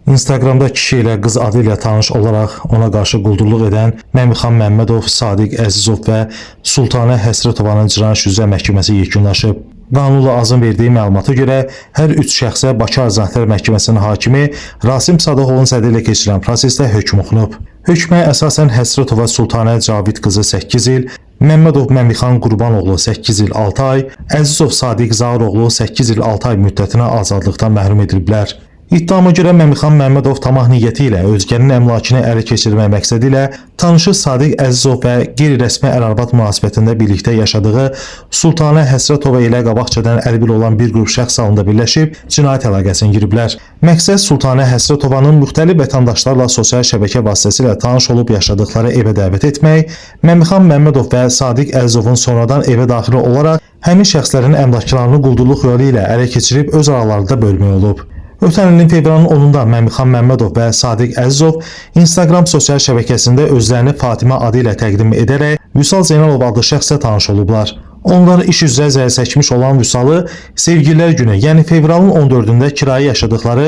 Instagramda kişi ilə qız adı ilə tanış olaraq ona qarşı quldurluq edən Məmixan Məmmədov, Sadiq Əzizov və Sultanə Həsrətovanın cinayət üzrə məhkəməsi yekunlaşıb. Qanunla azın verdiyi məlumata görə hər üç şəxsə Bakı Azadlıqlar Məhkəməsinin hakimi Rasim Sadıqovun sədri ilə keçirilən prosesdə hökm oxunub. Hökmə əsasən Həsrətova Sultanə Cavid qızı 8 il, Məmmədov Məmixan Qurbanoğlu 8 il 6 ay, Əzizov Sadiq Zağıroğlu 8 il 6 ay müddətinə azadlıqdan məhrum ediliblər. İttihama görə Məmixan Məmmədov tamah niyyəti ilə özgənin əmlakını ələ keçirmək məqsədi ilə tanışı Sadiq Əzizov və qeyri-rəsmi ər-arvad münasibətində birlikdə yaşadığı Sultanə Həsrətova ilə qabaqcadan əlbil olan bir qrup şəxs halında birləşib cinayət əlaqəsinə giriblər. Məqsəd Sultanə Həsrətovanın müxtəlif vətəndaşlarla sosial şəbəkə vasitəsilə tanış olub yaşadıkları evə dəvət etmək, Məmixan Məmmədov və Sadiq Əzizovun sonradan evə daxil olaraq həmin şəxslərin əmlaklarını quldurluq yolu ilə ələ keçirib öz aralarında bölmək olub. Ötən ilin fevralın 10-da Məmixan Məmmədov və Sadiq Əzizov Instagram sosial şəbəkəsində özlərini Fatimə adı ilə təqdim edərək Vüsal Zeynalov adlı şəxslə tanış olublar. Onlar iş üzrə zərər çəkmiş olan Vüsalı Sevgililər günü, yəni fevralın 14-də kirayə yaşadıkları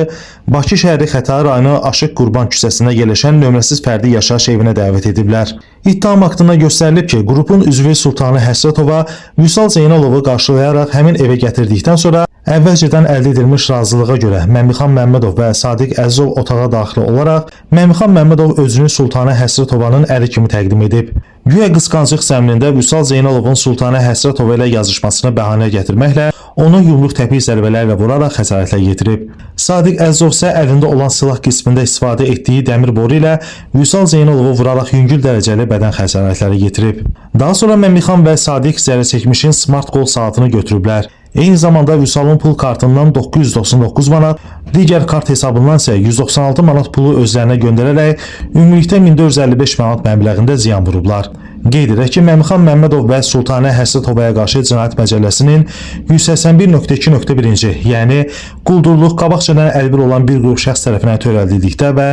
Bakı şəhəri Xətai rayonu Aşıq Qurban küçəsində yerləşən nömrəsiz fərdi yaşayış evinə dəvət ediblər. İttiham aktında göstərilib ki, qrupun üzvü Sultanə Həsrətova Vüsal Zeynalovu qarşılayaraq həmin evə gətirdikdən sonra əvvəlcədən əldə edilmiş razılığa görə Məmixan Məmmədov və Sadiq Əzizov otağa daxil olaraq Məmixan Məmmədov özünü Sultanə Həsrətovanın əri kimi təqdim edib. Güya qısqanclıq zəminində Vüsal Zeynalovun Sultanə Həsrətova ilə yazışmasını bəhanə gətirməklə onu yumruq təpik zərbələrlə vuraraq xəsarətlər yetirib. Sadiq Əzizov isə əlində olan silah qismində istifadə etdiyi dəmir boru ilə Vüsal Zeynalovu vuraraq yüngül dərəcəli bədən xəsarətləri yetirib. Daha sonra Məmixan və Sadiq zərər çəkmişin smart qol saatını götürüblər. Eyni zamanda Vüsalın pul kartından 999 manat, digər kart hesabından isə 196 manat pulu özlərinə göndərərək ümumilikdə 1455 manat məbləğində ziyan vurublar. Qeyd edək ki, Məmixan Məmmədov və Sultanə Həsrətovaya qarşı Cinayət Məcəlləsinin 181.1-ci, yəni quldurluq qabaqcadan əlbir olan bir qrup şəxs tərəfindən törədildikdə və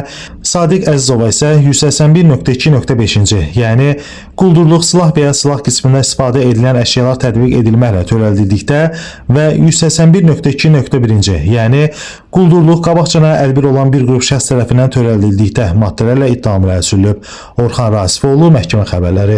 Sadiq Əzizova isə 181.2.5-ci, yəni quldurluq silah və ya silah qismindən istifadə edilən əşyalar tətbiq edilməklə törədildikdə və 181.2.1-ci, yəni quldurluq qabaqcadan əlbir olan bir qrup şəxs tərəfindən törədildikdə maddələrlə ittiham sürülüb. Orxan Rasifoğlu, Məhkəmə Xəbərləri.